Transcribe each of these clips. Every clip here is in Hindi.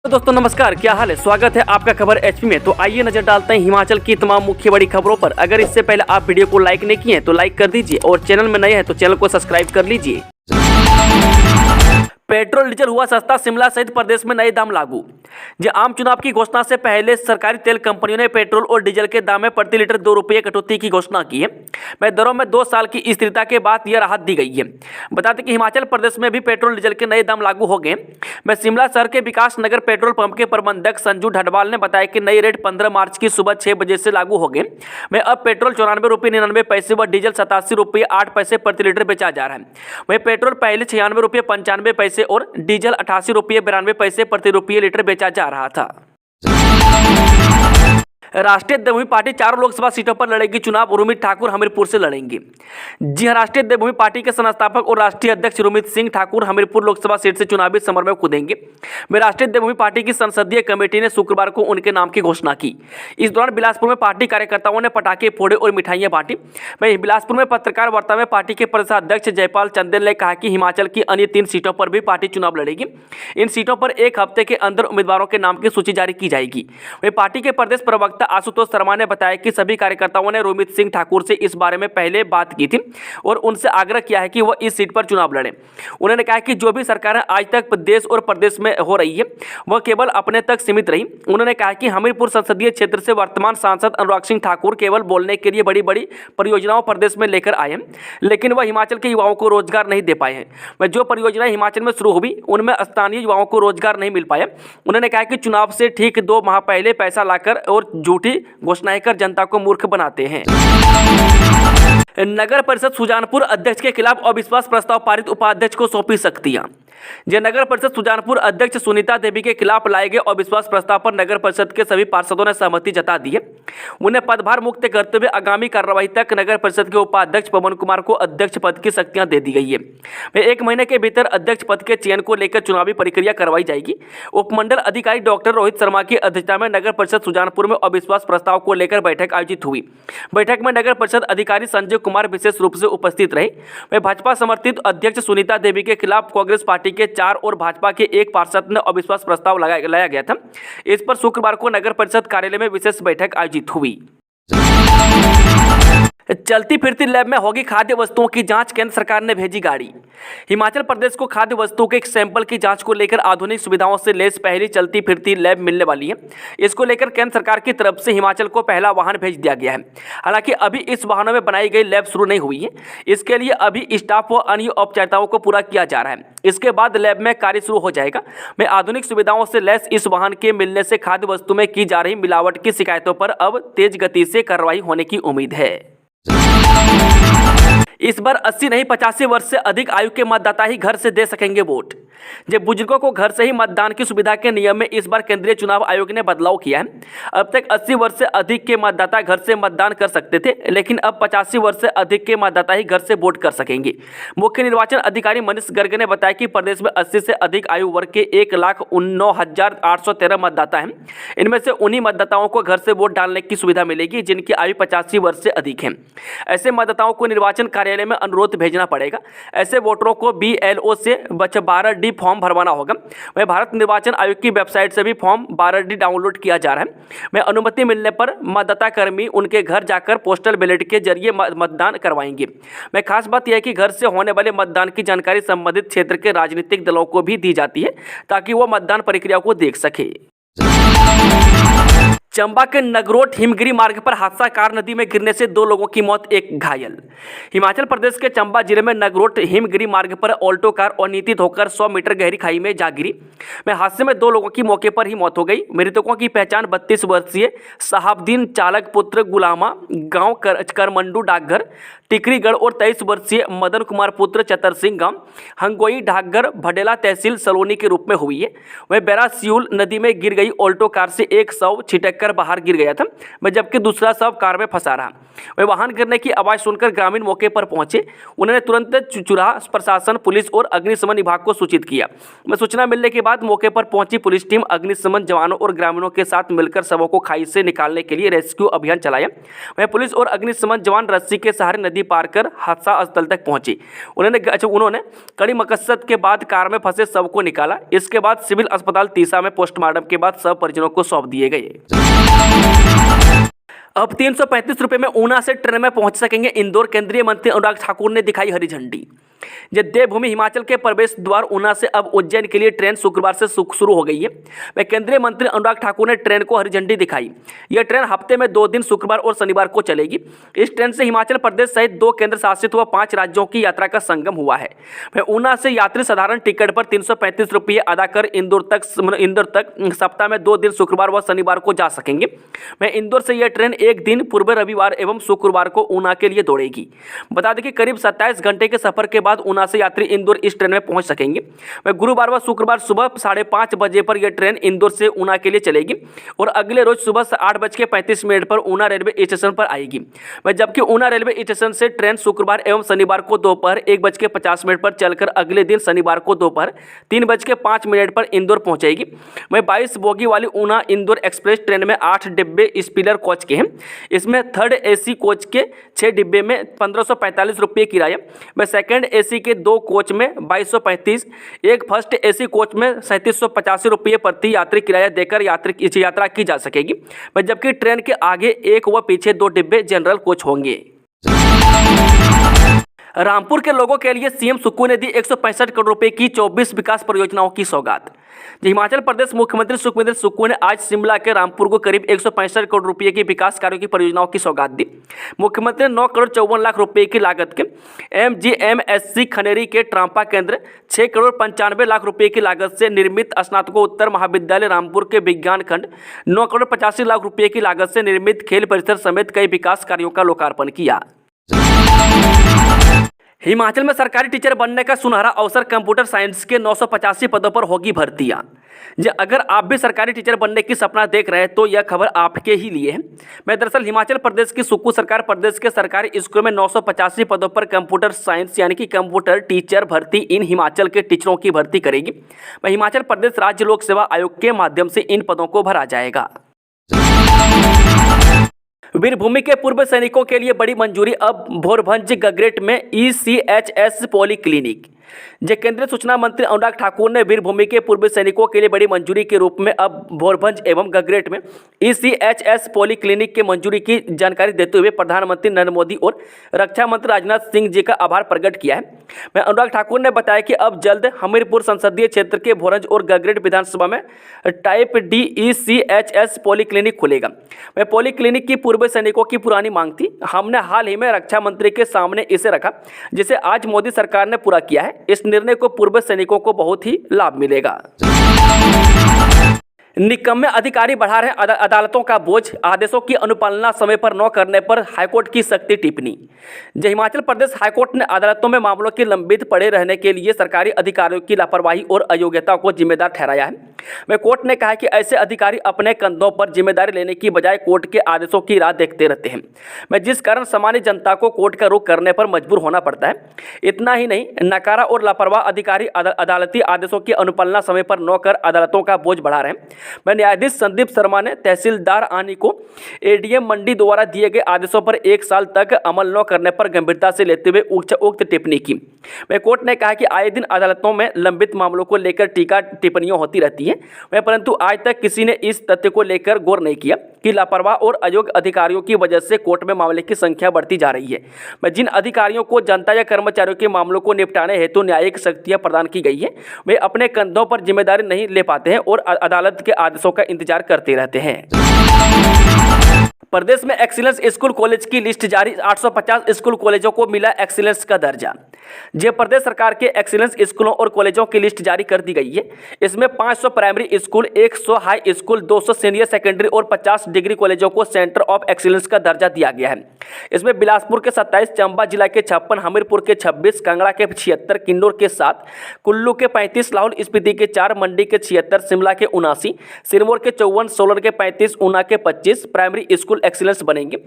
तो दोस्तों नमस्कार, क्या हाल है। स्वागत है आपका खबर एचपी में। तो आइए नजर डालते हैं हिमाचल की तमाम मुख्य बड़ी खबरों पर। अगर इससे पहले आप वीडियो को लाइक नहीं किए हैं तो लाइक कर दीजिए और चैनल में नए हैं तो चैनल को सब्सक्राइब कर लीजिए। पेट्रोल डीजल हुआ सस्ता, शिमला सहित प्रदेश में नए दाम लागू। जो आम चुनाव की घोषणा से पहले सरकारी तेल कंपनियों ने पेट्रोल और डीजल के दाम में प्रति लीटर 2 रुपये कटौती की घोषणा की है। वह दरों में 2 साल की स्थिरता के बाद यह राहत दी गई है। बता दें कि हिमाचल प्रदेश में भी पेट्रोल डीजल के नए दाम लागू हो गए। वह शिमला शहर के विकास नगर पेट्रोल पंप के प्रबंधक संजू ढडवाल ने बताया कि नई रेट 15 मार्च की सुबह 6 बजे से लागू हो गए। वह अब पेट्रोल 94 रुपये 99 पैसे व डीजल 87 रुपये 8 पैसे प्रति लीटर बेचा जा रहा है। वह पेट्रोल पहले 96 रुपये 95 पैसे और डीजल 88 रुपये 92 पैसे प्रति रुपये लीटर बेचा जा रहा था। राष्ट्रीय देवभूमि पार्टी 4 लोकसभा सीटों पर लड़ेगी चुनाव। रोमित ठाकुर हमीरपुर से लड़ेंगे। जी हां, राष्ट्रीय देवभूमि पार्टी के संस्थापक और राष्ट्रीय अध्यक्ष रोमित सिंह ठाकुर हमीरपुर लोकसभा सीट से चुनावी समर में कूदेंगे। वे राष्ट्रीय देवभूमि पार्टी की संसदीय कमेटी ने शुक्रवार को उनके नाम की घोषणा की। इस दौरान बिलासपुर में पार्टी कार्यकर्ताओं ने पटाखे फोड़े और मिठाइयां बांटी। वहीं बिलासपुर में पत्रकार वार्ता में पार्टी के प्रदेशाध्यक्ष जयपाल चंदेल ने कहा कि हिमाचल की अन्य 3 सीटों पर भी पार्टी चुनाव लड़ेगी। इन सीटों पर 1 हफ्ते के अंदर उम्मीदवारों के नाम की सूची जारी की जाएगी। वहीं पार्टी के प्रदेश प्रवक्ता आशुतोष शर्मा ने बताया कि सभी कार्यकर्ताओं ने रोमित सिंह ठाकुर से इस बारे में पहले बात की थी और उनसे आग्रह किया है कि वह इस सीट पर चुनाव लड़ें। उन्होंने कहा कि जो भी सरकारें आज तक देश और प्रदेश में हो रही है वह केवल अपने तक सीमित रही। उन्होंने कहा कि हमीरपुर संसदीय क्षेत्र से वर्तमान सांसद अनुराग सिंह ठाकुर केवल बोलने के लिए बड़ी बड़ी परियोजनाओं प्रदेश में लेकर आए हैं, लेकिन वह हिमाचल के युवाओं को रोजगार नहीं दे पाए हैं। वह जो परियोजनाएं हिमाचल में शुरू हुई उनमें स्थानीय युवाओं को रोजगार नहीं मिल पाया। उन्होंने कहा कि चुनाव से ठीक 2 माह पहले पैसा लाकर और झूठी घोषणाएं कर जनता को मूर्ख बनाते हैं। नगर परिषद सुजानपुर अध्यक्ष के खिलाफ अविश्वास प्रस्ताव पारित, उपाध्यक्ष को सौंपी शक्तियां। नगर परिषद सुजानपुर अध्यक्ष सुनीता देवी के खिलाफ लाए गए अविश्वास प्रस्ताव पर नगर परिषद के सभी पार्षदों ने सहमति जता दी है। उन्हें पदभार मुक्त करते हुए आगामी कार्रवाई तक नगर परिषद के उपाध्यक्ष पवन कुमार को अध्यक्ष पद की शक्तियां दे दी गई है। वे 1 महीने के भीतर अध्यक्ष पद के चयन को लेकर चुनावी प्रक्रिया करवाई जाएगी। उपमंडल अधिकारी डॉक्टर रोहित शर्मा की अध्यक्षता में नगर परिषद सुजानपुर में अविश्वास प्रस्ताव को लेकर बैठक आयोजित हुई। बैठक में नगर परिषद अधिकारी संजय कुमार विशेष रूप से उपस्थित रहे। वे भाजपा समर्थित अध्यक्ष सुनीता देवी के खिलाफ कांग्रेस पार्टी के 4 और भाजपा के 1 पार्षद ने अविश्वास प्रस्ताव लाया गया था। इस पर शुक्रवार को नगर परिषद कार्यालय में विशेष बैठक आयोजित हुई। चलती फिरती लैब में होगी खाद्य वस्तुओं की जांच, केंद्र सरकार ने भेजी गाड़ी। हिमाचल प्रदेश को खाद्य वस्तुओं के एक सैंपल की जांच को लेकर आधुनिक सुविधाओं से लैस पहली चलती फिरती लैब मिलने वाली है। इसको लेकर केंद्र सरकार की तरफ से हिमाचल को पहला वाहन भेज दिया गया है। हालांकि अभी इस वाहनों में बनाई गई लैब शुरू नहीं हुई है। इसके लिए अभी स्टाफ व अन्य औपचारिकताओं को पूरा किया जा रहा है। इसके बाद लैब में कार्य शुरू हो जाएगा। में आधुनिक सुविधाओं से लैस इस वाहन के मिलने से खाद्य वस्तु में की जा रही मिलावट की शिकायतों पर अब तेज गति से कार्रवाई होने की उम्मीद है। इस बार 80 नहीं 85 वर्ष से अधिक आयु के मतदाता ही घर से दे सकेंगे वोट। जब बुजुर्गों को घर से ही मतदान की सुविधा के नियम में इस बार केंद्रीय चुनाव आयोग ने बदलाव किया है। अब तक 80 वर्ष से अधिक के मतदाता घर से मतदान कर सकते थे, लेकिन अब 85 वर्ष से अधिक के मतदाता ही घर से वोट कर सकेंगे। मुख्य निर्वाचन अधिकारी मनीष गर्ग ने बताया कि प्रदेश में 80 से अधिक आयु वर्ग के 1,09,813 मतदाता हैं। इनमें से उन्हीं मतदाताओं को घर से वोट डालने की सुविधा मिलेगी जिनकी आयु 85 वर्ष से अधिक है। ऐसे मतदाताओं को निर्वाचन कार्यालय में अनुरोध भेजना पड़ेगा। ऐसे वोटरों को BLO से 12D फॉर्म भरवाना होगा। वह भारत निर्वाचन आयोग की वेबसाइट से भी फॉर्म 12D डाउनलोड किया जा रहा है। वह अनुमति मिलने पर मतदाता कर्मी उनके घर जाकर पोस्टल बैलेट के जरिए मतदान करवाएंगे। वह खास बात यह है कि घर से होने वाले मतदान की जानकारी संबंधित क्षेत्र के राजनीतिक दलों को भी दी जाती है ताकि वो मतदान प्रक्रिया को देख सके। चंबा के नगरोट हिमगिरी मार्ग पर हादसा, कार नदी में गिरने से 2 लोगों की मौत, 1 घायल। हिमाचल प्रदेश के चंबा जिले में नगरोट हिमगिरी मार्ग पर ऑल्टो कार अनियंत्रित होकर 100 मीटर गहरी खाई में जा गिरी। में हादसे में 2 लोगों की मौके पर ही मौत हो गई। मृतकों की पहचान 32 वर्षीय शहाबुद्दीन चालक पुत्र गुलामा गांव करमंडू डाकघर टिकरीगढ़ और 23 वर्षीय मदन कुमार पुत्र चतर सिंह गांव हंगोई डाकघर भडेला तहसील सलोनी के रूप में हुई है। वह बैरा सियूल नदी में गिर गई ऑल्टो कार से एक शव छिटक कर बाहर गिर गया था, जबकि दूसरा शव कार में फंसा रहा। वह वाहन गिरने की आवाज़ सुनकर ग्रामीण मौके पर पहुंचे। उन्होंने तुरंत चुराहा प्रशासन, पुलिस और अग्निशमन विभाग को सूचित किया। सूचना मिलने के बाद मौके पर पहुंची पुलिस टीम अग्निशमन जवानों और ग्रामीणों के साथ मिलकर शवों को खाई से निकालने के लिए रेस्क्यू अभियान चलाया। वह पुलिस और अग्निशमन जवान रस्सी के सहारे नदी पार कर हादसा स्थल तक पहुंचे। उन्होंने कड़ी मकसद के बाद कार में फंसे शव को निकाला। इसके बाद सिविल अस्पताल तीसा में पोस्टमार्टम के बाद शव परिजनों को सौंप दिए गए। अब 335 रुपये में ऊना से ट्रेन में पहुंच सकेंगे इंदौर। केंद्रीय मंत्री अनुराग ठाकुर ने दिखाई हरी झंडी। देवभूमि हिमाचल के प्रवेश द्वार ऊना से अब उज्जैन के लिए ट्रेन शुक्रवार से शुरू हो गई है। वह केंद्रीय मंत्री अनुराग ठाकुर ने ट्रेन को हरी झंडी दिखाई। यह ट्रेन हफ्ते में 2 दिन शुक्रवार और शनिवार को चलेगी। इस ट्रेन से हिमाचल प्रदेश सहित 2 केंद्र शासित व 5 राज्यों की यात्रा का संगम हुआ है। वह ऊना से यात्री साधारण टिकट पर 335 रुपये अदा कर इंदौर तक सप्ताह में 2 दिन शुक्रवार व शनिवार को जा सकेंगे। वह इंदौर से यह ट्रेन एक दिन पूर्व रविवार एवं शुक्रवार को ऊना के लिए दौड़ेगी। बता दें कि करीब 27 घंटे के सफर के बाद ऊना से यात्री इंदौर इस ट्रेन में पहुंच सकेंगे। वह गुरुवार व शुक्रवार सुबह 5:30 बजे पर यह ट्रेन इंदौर से ऊना के लिए चलेगी और अगले रोज सुबह 8:35 पर ऊना रेलवे स्टेशन पर आएगी। वह जबकि ऊना रेलवे स्टेशन से ट्रेन शुक्रवार एवं शनिवार को दोपहर 1:50 पर चलकर अगले दिन शनिवार को दोपहर 3:05 पर इंदौर पहुंचेगी। वह 22 बोगी वाली ऊना इंदौर एक्सप्रेस ट्रेन में 8 डिब्बे स्पीडर कोच के हैं। इसमें थर्ड AC कोच के 6 डिब्बे में 1545 रुपये किराया। वह सेकंड AC के 2 कोच में 2235, एक फर्स्ट AC कोच में 3785 रुपये प्रति यात्री किराया देकर यात्रा की जा सकेगी। जबकि ट्रेन के आगे एक व पीछे 2 डिब्बे जनरल कोच होंगे। रामपुर के लोगों के लिए सीएम सुक्खू ने दी 165 करोड़ रुपए की 24 विकास परियोजनाओं की सौगात। हिमाचल प्रदेश मुख्यमंत्री सुखविंदर सुक्खू ने आज शिमला के रामपुर को करीब 165 करोड़ रुपए की विकास कार्यों की परियोजनाओं की सौगात दी। मुख्यमंत्री ने 9 करोड़ 54 लाख रुपए की लागत के MGMSC खनेरी के ट्रांपा केंद्र, 6 करोड़ 95 लाख रुपए की लागत से निर्मित स्नातकोत्तर महाविद्यालय रामपुर के विज्ञान खंड, 9 करोड़ 85 लाख रुपए की लागत से निर्मित खेल परिसर समेत कई विकास कार्यों का लोकार्पण किया। हिमाचल में सरकारी टीचर बनने का सुनहरा अवसर, कंप्यूटर साइंस के 985 पदों पर होगी भर्तियां। अगर आप भी सरकारी टीचर बनने की सपना देख रहे हैं तो यह खबर आपके ही लिए है। दरअसल हिमाचल प्रदेश की सुक्खू सरकार प्रदेश के सरकारी स्कूलों में 985 पदों पर कंप्यूटर साइंस यानी कि कंप्यूटर टीचर भर्ती इन हिमाचल के टीचरों की भर्ती करेगी। हिमाचल प्रदेश राज्य लोक सेवा आयोग के माध्यम से इन पदों को भरा जाएगा। वीरभूमि के पूर्व सैनिकों के लिए बड़ी मंजूरी, अब भोरभंज गगरेट में ECHS पॉलीक्लिनिक। केंद्रीय सूचना मंत्री अनुराग ठाकुर ने वीरभूमि के पूर्व सैनिकों के लिए बड़ी मंजूरी के रूप में अब भोरभंज एवं गगरेट में ECHS पॉलीक्लिनिक के मंजूरी की जानकारी देते हुए प्रधानमंत्री नरेंद्र मोदी और रक्षा मंत्री राजनाथ सिंह जी का आभार प्रकट किया है। अनुराग ठाकुर ने बताया कि अब जल्द हमीरपुर संसदीय क्षेत्र के भोरंज और गगरेट विधानसभा में टाइप D ECHS पॉलीक्लिनिक खुलेगा। पॉलीक्लिनिक की पूर्व सैनिकों की पुरानी मांग थी। हमने हाल ही में रक्षा मंत्री के सामने इसे रखा, जिसे आज मोदी सरकार ने पूरा किया है। इस निर्णय को पूर्व सैनिकों को बहुत ही लाभ मिलेगा। निकम्मे अधिकारी बढ़ा रहे अदालतों का बोझ, आदेशों की अनुपालना समय पर न करने पर हाईकोर्ट की सख्ती टिप्पणी। हिमाचल प्रदेश हाईकोर्ट ने अदालतों में मामलों के लंबित पड़े रहने के लिए सरकारी अधिकारियों की लापरवाही और अयोग्यता को जिम्मेदार ठहराया है। कोर्ट ने कहा कि ऐसे अधिकारी अपने कंधों पर जिम्मेदारी लेने की बजाय कोर्ट के आदेशों की राह देखते रहते हैं, जिस कारण सामान्य जनता को कोर्ट का रुख करने पर मजबूर होना पड़ता है। इतना ही नहीं, नकारा और लापरवाह अधिकारी अदालती आदेशों की अनुपालना समय पर न कर अदालतों का बोझ बढ़ा रहे हैं। न्यायाधीश संदीप शर्मा ने तहसीलदार आनी को ADM मंडी द्वारा दिए गए आदेशों पर 1 साल तक अमल न करने पर गंभीरता से लेते हुए उक्त टिप्पणी की। कोर्ट ने कहा कि आए दिन अदालतों में लंबित मामलों को लेकर टीका टिप्पणियां होती रहती हैं, परंतु आज तक किसी ने इस तथ्य को लेकर गौर नहीं किया कि लापरवाह और अयोग्य अधिकारियों की वजह से कोर्ट में मामले की संख्या बढ़ती जा रही है। जिन अधिकारियों को जनता या कर्मचारियों के मामलों को निपटाने हेतु न्यायिक शक्तियां प्रदान की गई है, वे अपने कंधों पर जिम्मेदारी नहीं ले पाते हैं और अदालत के आदेशों का इंतजार करते रहते हैं। प्रदेश में एक्सीलेंस स्कूल कॉलेज की लिस्ट जारी, 850 स्कूल कॉलेजों को मिला एक्सीलेंस का दर्जा। जय प्रदेश सरकार के एक्सीलेंस स्कूलों और कॉलेजों की लिस्ट जारी कर दी गई है। इसमें 500 primary school, 100 high school, 200 senior secondary और 50 डिग्री कॉलेजों को सेंटर ऑफ एक्सीलेंस का दर्जा दिया गया है। इसमें बिलासपुर के 27, चंबा जिला के 56, हमीरपुर के 26, कांगड़ा के 76, किन्नौर के 7, कुल्लू के 35, लाहौल स्पीति के 4, मंडी के 76, शिमला के 79, सिरमौर के 54, सोलन के 35, ऊना के 25 प्राइमरी स्कूल एक्सीलेंस बनेंगे।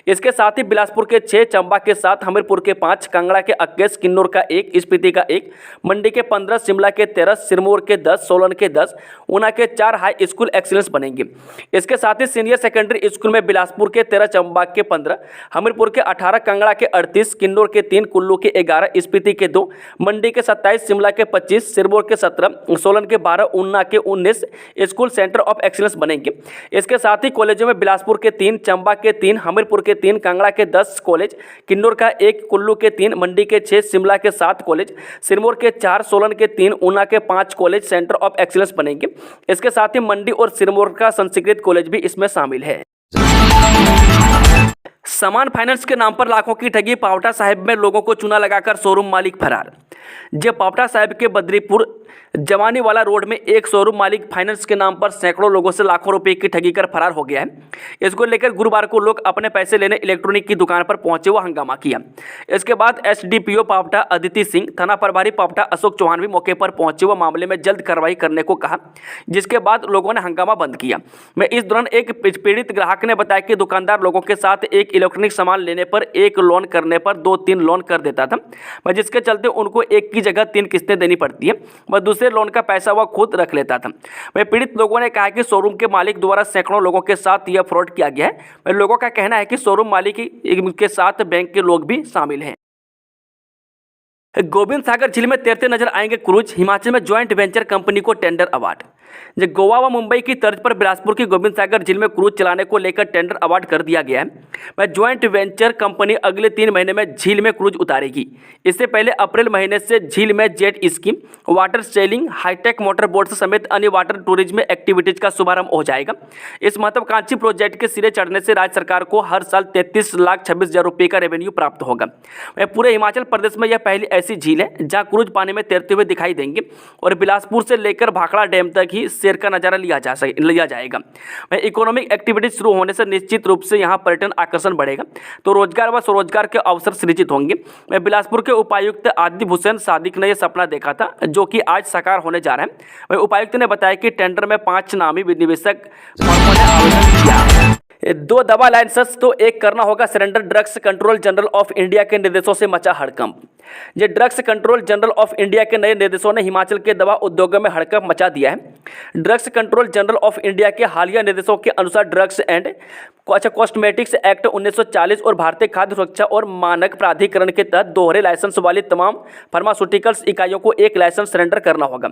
इसके साथ ही बिलासपुर के 6, चंबा के 7, हमीरपुर के 5, कांगड़ा के 21, किन्नौर का 1, स्पीति का 1, मंडी के 15, शिमला के 13, सिरमौर के 10, सोलन के 10, ऊना के 4 हाई स्कूल एक्सीलेंस बनेंगे। इसके साथ ही सीनियर सेकेंडरी स्कूल में बिलासपुर के 13, चंबा के 15, हमीरपुर के 18, कांगड़ा के 38, किन्नौर के 3, कुल्लू के 11, स्पीति के 2, मंडी के 27, शिमला के 25, सिरमौर के 17, सोलन के 12, ऊना के 19 स्कूल सेंटर ऑफ एक्सीलेंस बनेंगे। इसके साथ ही कॉलेजों में बिलासपुर के 3, चंबा के 3, हमीरपुर के 3, कांगड़ा के 10 कॉलेज, किन्नौर का 1, कुल्लू के 3, मंडी के 6, शिमला के 7 कॉलेज, सिरमौर के 4, सोलन के 3, ऊना के 5 कॉलेज सेंटर ऑफ एक्सीलेंस बनेंगे। इसके साथ ही मंडी और सिरमौर का संस्कृत कॉलेज भी इसमें शामिल है। समान फाइनेंस के नाम पर लाखों की ठगी, पावटा साहिब में लोगों को चूना लगाकर शोरूम मालिक फरार। जब पावटा साहिब के बद्रीपुर जवानी वाला रोड में एक शोरूम मालिक फाइनेंस के नाम पर सैकड़ों लोगों से लाखों रुपए की ठगी कर फरार हो गया है। इसको लेकर गुरुवार को लोग अपने पैसे लेने इलेक्ट्रॉनिक की दुकान पर पहुंचे व हंगामा किया। इसके बाद एसडीपीओ पावटा अदिति सिंह, थाना प्रभारी पावटा अशोक चौहान भी मौके पर पहुंचे व मामले में जल्द कार्रवाई करने को कहा, जिसके बाद लोगों ने हंगामा बंद किया। मैं इस दौरान एक पीड़ित ग्राहक ने बताया कि दुकानदार लोगों के साथ एक इलेक्ट्रॉनिक सामान लेने पर एक लोन करने पर 2-3 लोन कर देता था, जिसके चलते उनको एक की जगह 3 किस्तें देनी पड़ती है। वह दूसरे लोन का पैसा वह खुद रख लेता था। वह पीड़ित लोगों ने कहा कि शोरूम के मालिक द्वारा सैकड़ों लोगों के साथ यह फ्रॉड किया गया है। लोगों का कहना है कि शोरूम मालिक के साथ बैंक के लोग भी शामिल हैं। गोविंद सागर झील में तैरते नजर आएंगे क्रूज, हिमाचल में ज्वाइंट वेंचर कंपनी को टेंडर अवार्ड। गोवा व मुंबई की तर्ज पर बिलासपुर की गोविंद सागर झील में क्रूज चलाने को लेकर टेंडर अवार्ड कर दिया गया है। ज्वाइंट वेंचर कंपनी अगले 3 महीने में झील में क्रूज उतारेगी। इससे पहले अप्रैल महीने से झील में jet ski, water sailing, high tech motor boat समेत अन्य वाटर टूरिज्म एक्टिविटीज का शुभारंभ हो जाएगा। इस महत्वाकांक्षी प्रोजेक्ट के सिरे चढ़ने से राज्य सरकार को हर साल 33,26,000 रुपये का रेवेन्यू प्राप्त होगा। पूरे हिमाचल प्रदेश में यह पहली ऐसी झील है जहाँ क्रूज पानी में तैरते हुए दिखाई देंगे और बिलासपुर से लेकर भाखड़ा डैम तक ही शेर का नजारा लिया जाएगा। इकोनॉमिक एक्टिविटीज शुरू होने से निश्चित रूप से यहाँ पर्यटन आकर्षण बढ़ेगा, तो रोजगार व स्वरोजगार के अवसर सृजित होंगे। बिलासपुर के उपायुक्त आदिब हुसैन सादिक ने यह सपना देखा था, जो कि आज साकार होने जा रहा है। उपायुक्त ने बताया कि टेंडर में 5 नामी निवेशक फर्मों ने आवेदन किया है। 2 दवा लाइसेंस तो एक करना होगा surrender, drugs control general of India के निर्देशों से मचा हड़कंप। ये drugs control general of India के नए निर्देशों ने हिमाचल के दवा उद्योगों में हड़कंप मचा दिया है। Drugs control general of India के हालिया निर्देशों के अनुसार ड्रग्स एंड कॉस्मेटिक्स एक्ट 1940 और भारतीय खाद्य सुरक्षा और मानक प्राधिकरण के तहत दोहरे लाइसेंस वाली तमाम फार्मास्यूटिकल्स इकाइयों को एक लाइसेंस सरेंडर करना होगा।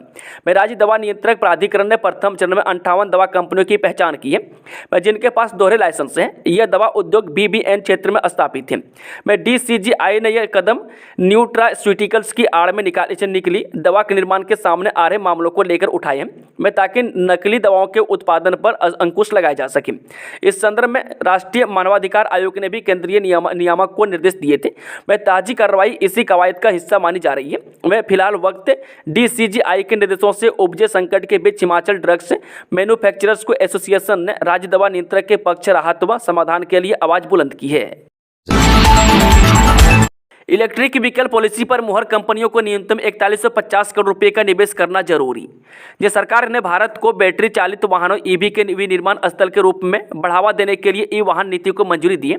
राज्य दवा नियंत्रक प्राधिकरण ने प्रथम चरण में 58 दवा कंपनियों की पहचान की है, जिनके पास दोहरे लाइसेंस हैं। यह दवा उद्योग BBN क्षेत्र में स्थापित है। DCGI ने यह कदम न्यूट्रास्यूटिकल्स की आड़ में निकली दवा के निर्माण के सामने आ रहे मामलों को लेकर उठाए हैं, ताकि नकली दवाओं के उत्पादन पर अंकुश लगाया जा सके। इस संदर्भ में राष्ट्रीय मानवाधिकार आयोग ने भी केंद्रीय नियामक को निर्देश दिए थे। ताजी कार्रवाई इसी कवायद का हिस्सा मानी जा रही है। फिलहाल वक्त DCGI के निर्देशों से उपजे संकट के बीच हिमाचल ड्रग्स मैन्युफैक्चरर्स को एसोसिएशन ने राज्य दवा नियंत्रक के पक्ष राहत व समाधान के लिए आवाज बुलंद की है। इलेक्ट्रिक व्हीकल पॉलिसी पर मुहर, कंपनियों को न्यूनतम 4150 करोड़ रुपए का निवेश करना जरूरी। ये सरकार ने भारत को बैटरी चालित वाहनों EV के विनिर्माण स्थल के रूप में बढ़ावा देने के लिए ई-वाहन नीति को मंजूरी दी है,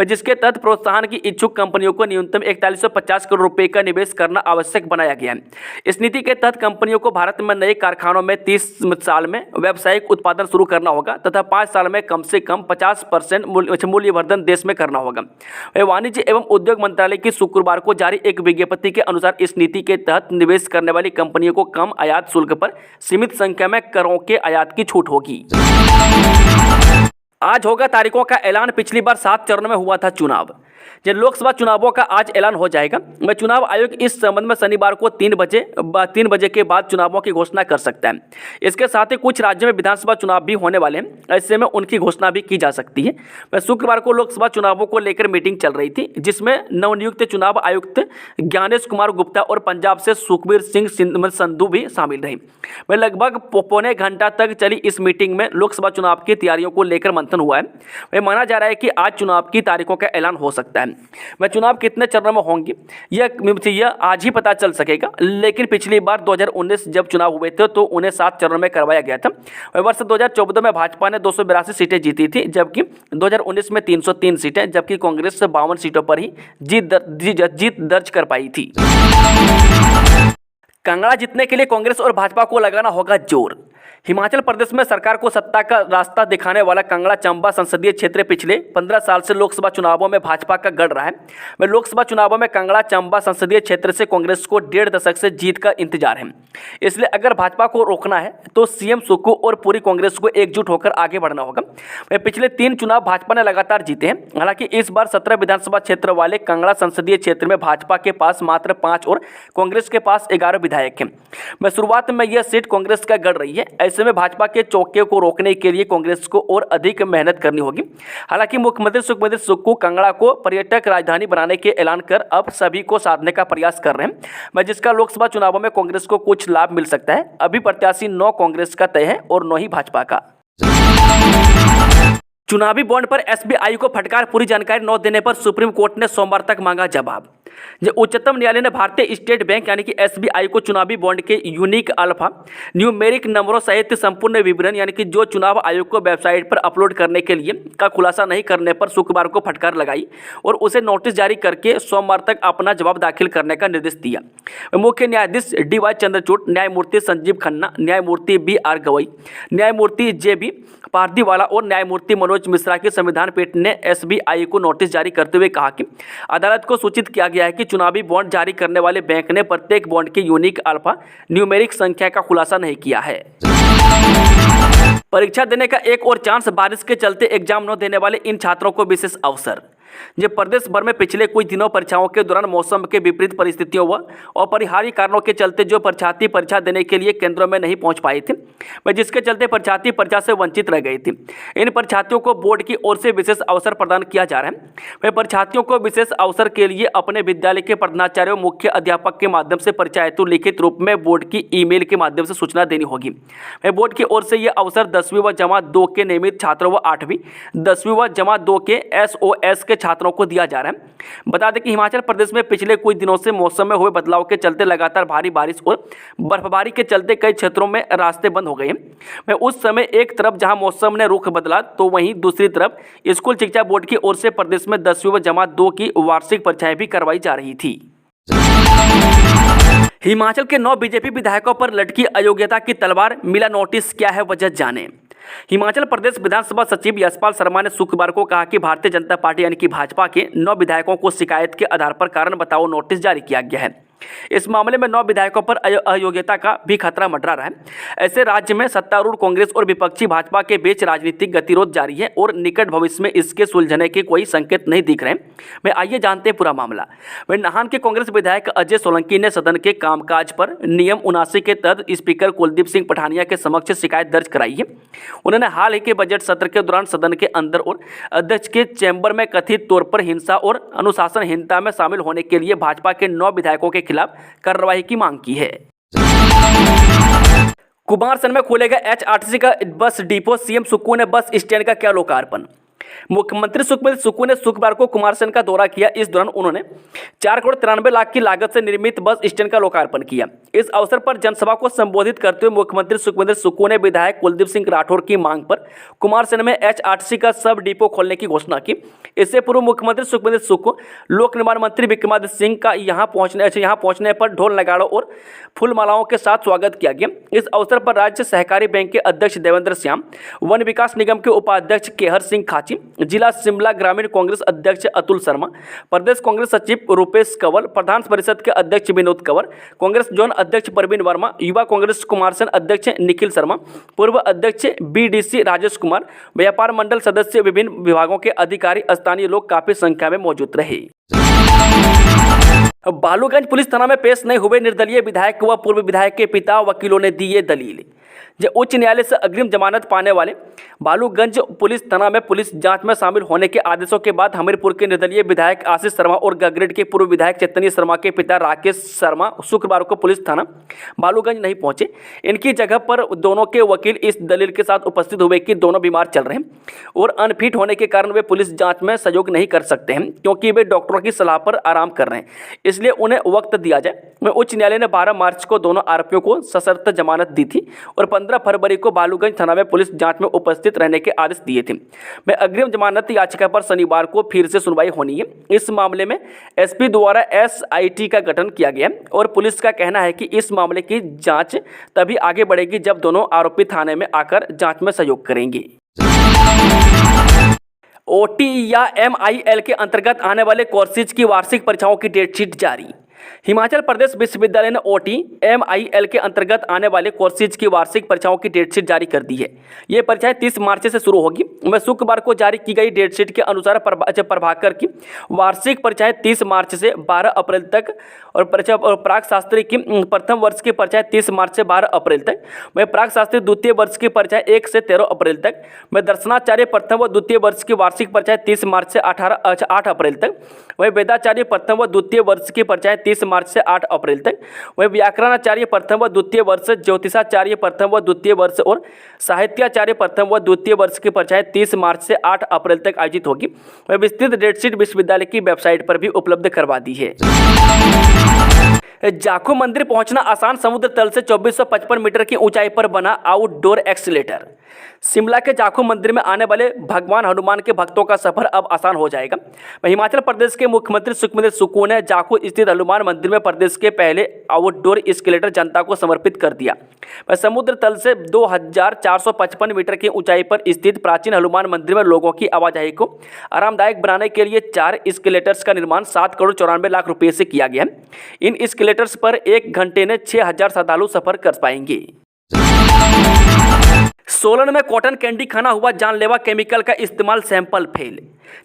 जिसके तहत प्रोत्साहन की इच्छुक कंपनियों को न्यूनतम 4150 करोड़ रुपए का निवेश करना आवश्यक बनाया गया है। इस नीति के तहत कंपनियों को भारत में नए कारखानों में 30 साल में व्यावसायिक उत्पादन शुरू करना होगा तथा 5 साल में कम से कम 50% मूल्यवर्धन देश में करना होगा। वाणिज्य एवं उद्योग मंत्रालय की शुक्रवार को जारी एक विज्ञप्ति के अनुसार इस नीति के तहत निवेश करने वाली कंपनियों को कम आयात शुल्क पर सीमित संख्या में करों के आयात की छूट होगी। आज होगा तारीखों का ऐलान। पिछली बार 7 चरणों में हुआ था चुनाव। जिन लोकसभा चुनावों का आज ऐलान हो जाएगा। मैं चुनाव आयोग इस संबंध में शनिवार को 3 बजे के बाद चुनावों की घोषणा कर सकता है। इसके साथ ही कुछ राज्यों में विधानसभा चुनाव भी होने वाले हैं, ऐसे में उनकी घोषणा भी की जा सकती है। मैं शुक्रवार को लोकसभा चुनावों को लेकर मीटिंग चल रही थी, जिसमें नवनियुक्त चुनाव आयुक्त ज्ञानेश कुमार गुप्ता और पंजाब से सुखबीर सिंह संधू भी शामिल रही। मैं लगभग पौने घंटा तक चली इस मीटिंग में लोकसभा चुनाव की तैयारियों को लेकर मंथन हुआ है। वह माना जा रहा है कि आज चुनाव की तारीखों का ऐलान हो सकता है। मैं चुनाव कितने चरणों में होंगे यह आज ही पता चल सकेगा, लेकिन पिछली बार 2019 जब चुनाव हुए थे तो उन्हें 7 चरणों में करवाया गया था। वर्ष 2014 में भाजपा ने 282 सीटें जीती थी, जबकि 2019 में 303 सीटें, जबकि कांग्रेस 52 सीटों पर ही जीत दर्ज कर पाई थी। कांगड़ा जीतने के लिए कांग्रेस और भाजपा को लगाना होगा जोर। हिमाचल प्रदेश में सरकार को सत्ता का रास्ता दिखाने वाला कांगड़ा चंबा संसदीय क्षेत्र पिछले 15 साल से लोकसभा चुनावों में भाजपा का गढ़ रहा है। वह लोकसभा चुनावों में कांगड़ा चंबा संसदीय क्षेत्र से कांग्रेस को 1.5 दशक से जीत का इंतजार है। इसलिए अगर भाजपा को रोकना है तो सीएम सुक्खू और पूरी कांग्रेस को एकजुट होकर आगे बढ़ना होगा। वह पिछले 3 चुनाव भाजपा ने लगातार जीते हैं। हालांकि इस बार 17 विधानसभा क्षेत्र वाले कांगड़ा संसदीय क्षेत्र में भाजपा के पास मात्र 5 और कांग्रेस के पास 11 विधायक हैं। मैं शुरुआत में यह सीट कांग्रेस का गढ़ रही है। ऐसे में भाजपा के चौके को रोकने के लिए कांग्रेस को और अधिक मेहनत करनी होगी। हालांकि मुख्यमंत्री सुखबीर सुक्खू कांगड़ा को पर्यटक राजधानी बनाने के ऐलान कर अब सभी को साधने का प्रयास कर रहे हैं, जिसका लोकसभा चुनावों में कांग्रेस को कुछ लाभ मिल सकता है। अभी प्रत्याशी 9 कांग्रेस का तय है और 9 ही भाजपा का। चुनावी बॉन्ड पर एसबीआई को फटकार, पूरी जानकारी न देने पर सुप्रीम कोर्ट ने सोमवार तक मांगा जवाब। उच्चतम न्यायालय ने भारतीय स्टेट बैंक यानी कि एसबीआई को चुनावी बॉन्ड के यूनिक अल्फा न्यूमेरिक नंबरों सहित संपूर्ण विवरण यानी कि जो चुनाव आयोग को वेबसाइट पर अपलोड करने के लिए का खुलासा नहीं करने पर शुक्रवार को फटकार लगाई और उसे नोटिस जारी करके सोमवार तक अपना जवाब दाखिल करने का निर्देश दिया। मुख्य न्यायाधीश DY चंद्रचूड़, न्यायमूर्ति संजीव खन्ना, न्यायमूर्ति BR गवई, न्यायमूर्ति JB पारदीवाला और न्यायमूर्ति मनोज मिश्रा की संविधान पीठ ने एसबीआई को नोटिस जारी करते हुए कहा कि अदालत को सूचित किया गया है कि चुनावी बॉन्ड जारी करने वाले बैंक ने प्रत्येक बॉन्ड के यूनिक अल्फा न्यूमेरिक संख्या का खुलासा नहीं किया है। परीक्षा देने का एक और चांस, बारिश के चलते एग्जाम न देने वाले इन छात्रों को विशेष अवसर। प्रदेश भर में पिछले कुछ दिनों परीक्षाओं के दौरान मौसम के विपरीत परिस्थितियों व अपरिहार्य कारणों के चलते जो परीक्षार्थी परीक्षा देने के लिए केंद्रों में नहीं पहुंच पाए थे, जिसके चलते परीक्षार्थी परीक्षा से वंचित रह गए थे। इन परीक्षार्थियों को बोर्ड की ओर से विशेष अवसर प्रदान किया जा रहा है। वह परीक्षार्थियों को विशेष अवसर के लिए अपने विद्यालय के प्रधानाचार्य मुख्य अध्यापक के माध्यम से परीक्षा हेतु लिखित रूप में बोर्ड की ईमेल के माध्यम से सूचना देनी होगी। वह बोर्ड की ओर से यह अवसर 10वीं व जमा 2 के नियमित छात्रों व 8वीं 10वीं व जमा 2 के SOS के छात्रों को दिया जा रहा है। बता दें कि हिमाचल प्रदेश में पिछले कुछ दिनों से मौसम में हुए बदलाव के चलते लगातार भारी बारिश और बर्फबारी के चलते कई क्षेत्रों में रास्ते बंद हो गए हैं। उस समय एक तरफ जहां मौसम ने रुख बदला तो वहीं दूसरी तरफ स्कूल शिक्षा बोर्ड की ओर से प्रदेश में 10वीं व जमा 2 की वार्षिक परीक्षाएं भी करवाई जा रही थी। हिमाचल के 9 बीजेपी विधायकों पर लटकी अयोग्यता की तलवार, मिला नोटिस, क्या है वजह जाने। हिमाचल प्रदेश विधानसभा सचिव यशपाल शर्मा ने शुक्रवार को कहा कि भारतीय जनता पार्टी यानी कि भाजपा के 9 विधायकों को शिकायत के आधार पर कारण बताओ नोटिस जारी किया गया है। इस मामले में 9 विधायकों पर अयोग्यता का भी खतरा मंडरा रहा है। ऐसे राज्य में सत्तारूढ़ कांग्रेस और विपक्षी भाजपा के बीच राजनीतिक गतिरोध जारी है और निकट भविष्य में इसके सुलझने के कोई संकेत नहीं दिख रहे हैं। आइए जानते हैं पूरा मामला। नाहन के कांग्रेस विधायक अजय सोलंकी ने सदन के कामकाज पर नियम 79 के तहत स्पीकर कुलदीप सिंह पठानिया के समक्ष शिकायत दर्ज कराई है। उन्होंने हाल ही के बजट सत्र के दौरान सदन के अंदर और अध्यक्ष के चैम्बर में कथित तौर पर हिंसा और अनुशासनहीनता में शामिल होने के लिए भाजपा के 9 विधायकों के खिलाफ कार्रवाई की मांग की है। कुमारसैन में खोलेगा HRTC का बस डिपो, सीएम सुक्खू ने बस स्टैंड का किया लोकार्पण। मुख्यमंत्री सुखबीर सुक्खू ने शुक्रवार को कुमारसैन का दौरा किया। इस दौरान उन्होंने 4 करोड़ 93 लाख की लागत से निर्मित बस स्टैंड का लोकार्पण किया। इस अवसर पर जनसभा को संबोधित करते हुए मुख्यमंत्री सुखबीर सुक्खू ने विधायक कुलदीप सिंह राठौर की मांग पर कुमारसैन में HRTC का सब डिपो खोलने की घोषणा की। इससे पूर्व मुख्यमंत्री सुखबीर सुक्खू, लोक निर्माण मंत्री विक्रमादित्य सिंह का यहाँ पहुंचने पर ढोल नगाड़ों और फूलमालाओं के साथ स्वागत किया गया। इस अवसर पर राज्य सहकारी बैंक के अध्यक्ष देवेंद्र श्याम, वन विकास निगम के उपाध्यक्ष केहर सिंह खाची, त्रिपाठी, जिला शिमला ग्रामीण कांग्रेस अध्यक्ष अतुल शर्मा, प्रदेश कांग्रेस सचिव रूपेश कंवल, प्रधान परिषद के अध्यक्ष विनोद कंवर, कांग्रेस जोन अध्यक्ष प्रवीण वर्मा, युवा कांग्रेस कुमार सेन अध्यक्ष निखिल शर्मा, पूर्व अध्यक्ष बीडीसी राजेश कुमार, व्यापार मंडल सदस्य, विभिन्न विभागों के अधिकारी, स्थानीय लोग काफी संख्या में मौजूद रहे। बालूगंज पुलिस थाना में पेश नहीं हुए निर्दलीय विधायक व पूर्व विधायक के पिता, वकीलों ने दी ये दलील। उच्च न्यायालय से अग्रिम जमानत पाने वाले बालूगंज पुलिस थाना में पुलिस जांच में शामिल होने के आदेशों के बाद हमीरपुर के निर्दलीय विधायक आशीष शर्मा और गगरेट के पूर्व विधायक चैतन्य शर्मा के पिता राकेश शर्मा शुक्रवार को पुलिस थाना बालूगंज नहीं पहुंचे। इनकी जगह पर दोनों के वकील इस दलील के साथ उपस्थित हुए कि दोनों बीमार चल रहे हैं और अनफिट होने के कारण वे पुलिस जाँच में सहयोग नहीं कर सकते हैं, क्योंकि वे डॉक्टरों की सलाह पर आराम कर रहे हैं, इसलिए उन्हें वक्त दिया जाए। उच्च न्यायालय ने 12 मार्च को दोनों आरोपियों को सशर्त जमानत दी थी और 15 फरवरी को बालूगंज थाना में पुलिस जांच में उपस्थित रहने के आदेश दिए थे। मैं अग्रिम जमानत याचिका पर शनिवार को फिर से सुनवाई होनी है। इस मामले में एसपी द्वारा एसआईटी का गठन किया गया और पुलिस का कहना है कि इस मामले की जांच तभी आगे बढ़ेगी जब दोनों आरोपी थाने में आकर जांच में सहयोग करेंगे। ओटी या MIL के अंतर्गत आने वाले कोर्सेज की वार्षिक परीक्षाओं की डेटशीट जारी। हिमाचल प्रदेश विश्वविद्यालय ने OT MIL के अंतर्गत आने वाले कोर्सेज की वार्षिक परीक्षाओं की डेटशीट जारी कर दी है। ये परीक्षाएं 30 मार्च से शुरू होगी। वह शुक्रवार को जारी की गई डेटशीट के अनुसार प्रभाकर की वार्षिक परीक्षाएं 30 मार्च से 12 अप्रैल तक और प्राक शास्त्री की प्रथम वर्ष की परीक्षाएं 30 मार्च से 12 अप्रैल तक। वह प्राक शास्त्री द्वितीय वर्ष की परीक्षाएं 1 से 13 अप्रैल तक। वह दर्शनाचार्य प्रथम व द्वितीय वर्ष की वार्षिक परीक्षाएं 30 मार्च से 8 अप्रैल तक। वह वेदाचार्य प्रथम व द्वितीय वर्ष की परीक्षाएं 30 मार्च से 8 अप्रैल तक। वह व्याकरणाचार्य प्रथम व द्वितीय वर्ष, ज्योतिषाचार्य प्रथम व द्वितीय वर्ष और साहित्याचार्य प्रथम व द्वितीय वर्ष की परीक्षाएं 30 मार्च से 8 अप्रैल तक आयोजित होगी। वह विस्तृत डेटशीट विश्वविद्यालय की वेबसाइट पर भी उपलब्ध करवा दी है। जाखू मंदिर पहुंचना आसान, समुद्र तल से 2455 मीटर की ऊंचाई पर बना आउटडोर एक्सीलेटर। शिमला के जाखू मंदिर में आने वाले भगवान हनुमान के भक्तों का सफर अब आसान हो जाएगा। हिमाचल प्रदेश के मुख्यमंत्री सुखविंदर सुक्खू ने जाखू स्थित हनुमान मंदिर में प्रदेश के पहले आउटडोर एस्केलेटर जनता को समर्पित कर दिया। वह समुद्र तल से 2455 मीटर की ऊंचाई पर स्थित प्राचीन हनुमान मंदिर में लोगों की आवाजाही को आरामदायक बनाने के लिए 4 एस्केलेटर्स का निर्माण 7 करोड़ 94 लाख रुपये से किया गया। इन एस्केलेटर्स पर 1 घंटे में 6000 श्रद्धालु सफर कर पाएंगे। सोलन में कॉटन कैंडी खाना हुआ जानलेवा, केमिकल का इस्तेमाल, सैंपल फेल।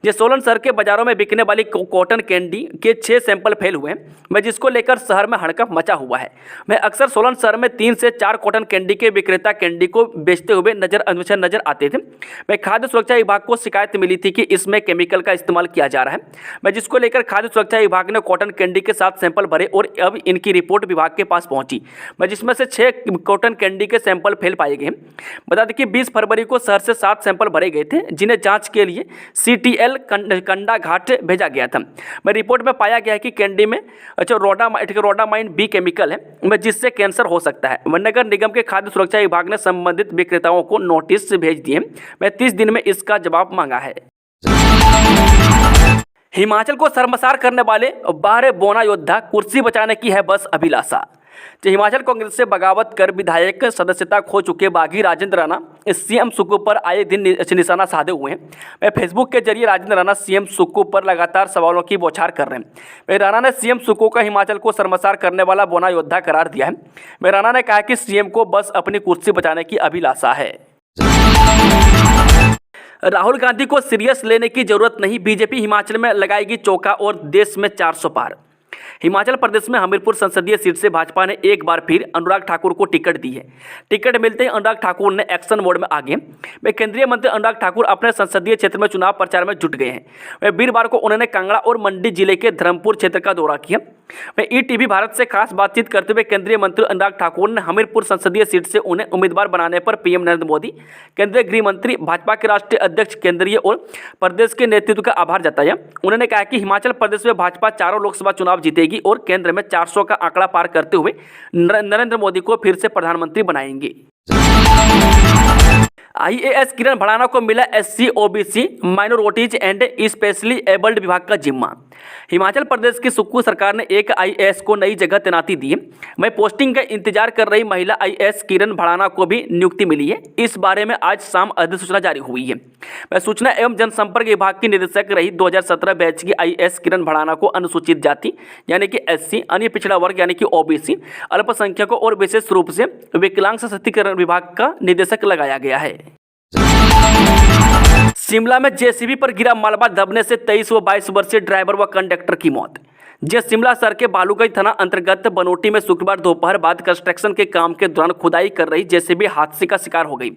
सोलन शहर के बाजारों में बिकने वाली कॉटन कैंडी के 6 सैंपल फेल हुए हैं, जिसको लेकर शहर में हड़कंप मचा हुआ है। अक्सर सोलन शहर में 3 से 4 कॉटन कैंडी के विक्रेता कैंडी को बेचते हुए नजर आते थे। खाद्य सुरक्षा विभाग को शिकायत मिली थी कि इसमें केमिकल का इस्तेमाल किया जा रहा है, जिसको लेकर खाद्य सुरक्षा विभाग ने कॉटन कैंडी के 7 सैंपल भरे और अब इनकी रिपोर्ट विभाग के पास पहुंची, जिसमें से 6 कॉटन कैंडी के सैंपल फेल पाए गए। बता दें कि 20 फरवरी को शहर से 7 सैंपल भरे गए थे, जिन्हें जांच के लिए CTL कंडा घाट भेजा गया था। रिपोर्ट में पाया गया है कि कैंडी में रोडामाइन B केमिकल है, जिससे कैंसर हो सकता है। नगर निगम के खाद्य सुरक्षा विभाग ने संबंधित विक्रेताओं को नोटिस भेज दिए। 30 दिन में इसका जवाब मांगा है। हिमाचल को शर्मसार करने वाले 12 बोना योद्धा, कुर्सी बचाने की है बस अभिलाषा। हिमाचल कांग्रेस से बगावत कर विधायक सदस्यता खो चुके बागी राजेंद्र राणा CM सुक्खू पर आए दिन निशाना साधे हुए हैं। फेसबुक के जरिए राजेंद्र राणा CM सुक्खू पर लगातार सवालों की बौछार कर रहे हैं। राणा ने CM सुक्खू का हिमाचल को शर्मसार करने वाला बोना योद्धा करार दिया है। राणा ने कहा कि CM को बस अपनी कुर्सी बचाने की अभिलाषा है। राहुल गांधी को सीरियस लेने की जरूरत नहीं, बीजेपी हिमाचल में लगाएगी चौका और देश में 400 पार। हिमाचल प्रदेश में हमीरपुर संसदीय सीट से भाजपा ने एक बार फिर अनुराग ठाकुर को टिकट दी है। टिकट मिलते ही अनुराग ठाकुर ने एक्शन मोड में आ गए। केंद्रीय मंत्री अनुराग ठाकुर अपने संसदीय क्षेत्र में चुनाव प्रचार में जुट गए हैं। वीरवार को उन्होंने कांगड़ा और मंडी जिले के धर्मपुर क्षेत्र का दौरा किया। ETV भारत से खास बातचीत करते हुए केंद्रीय मंत्री अनुराग ठाकुर ने हमीरपुर संसदीय सीट से उन्हें उम्मीदवार बनाने पर PM नरेंद्र मोदी, केंद्रीय गृह मंत्री, भाजपा के राष्ट्रीय अध्यक्ष, केंद्रीय और प्रदेश के नेतृत्व का आभार जताया। उन्होंने कहा कि हिमाचल प्रदेश में भाजपा 4 लोकसभा चुनाव जीतेगी और केंद्र में 400 का आंकड़ा पार करते हुए नरेंद्र मोदी को फिर से प्रधानमंत्री बनाएंगे। IAS किरण भड़ाना को मिला SC OBC minorities and specially abled विभाग का जिम्मा। हिमाचल प्रदेश की सुक्खू सरकार ने एक आईएएस को नई जगह तैनाती दी है। वहीं पोस्टिंग का इंतजार कर रही महिला आईएएस किरण भड़ाना को भी नियुक्ति मिली है। इस बारे में आज शाम अधिसूचना जारी हुई है। वह सूचना एवं जनसंपर्क विभाग की निदेशक रही 2017 बैच की आईएएस किरण भड़ाना को अनुसूचित जाति यानी कि एससी, अन्य पिछड़ा वर्ग यानी कि ओबीसी, अल्पसंख्यकों और विशेष रूप से विकलांग सशक्तिकरण विभाग का निदेशक लगाया गया है। शिमला में जेसीबी पर गिरा मलबा दबने से 23 व 22 वर्षीय ड्राइवर व कंडक्टर की मौत। शिमला शहर के बालूगंज थाना अंतर्गत बनोटी में शुक्रवार दोपहर बाद कंस्ट्रक्शन के काम के दौरान खुदाई कर रही जेसीबी हादसे का शिकार हो गई।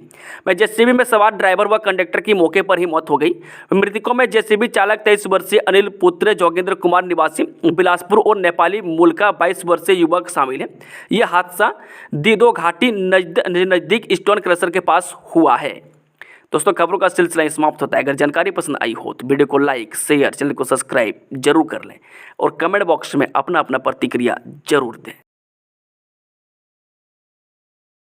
वह जेसीबी में सवार ड्राइवर व कंडक्टर की मौके पर ही मौत हो गई। मृतकों में जेसीबी चालक 23 वर्षीय अनिल पुत्र जोगेंद्र कुमार निवासी बिलासपुर और नेपाली मूल का 22 वर्षीय युवक शामिल है। यह हादसा दीदो घाटी नजदीक स्टोन क्रशर के पास हुआ है। दोस्तों, खबरों का सिलसिला समाप्त होता है। अगर जानकारी पसंद आई हो तो वीडियो को लाइक, शेयर, चैनल को सब्सक्राइब जरूर कर लें और कमेंट बॉक्स में अपना प्रतिक्रिया जरूर दें।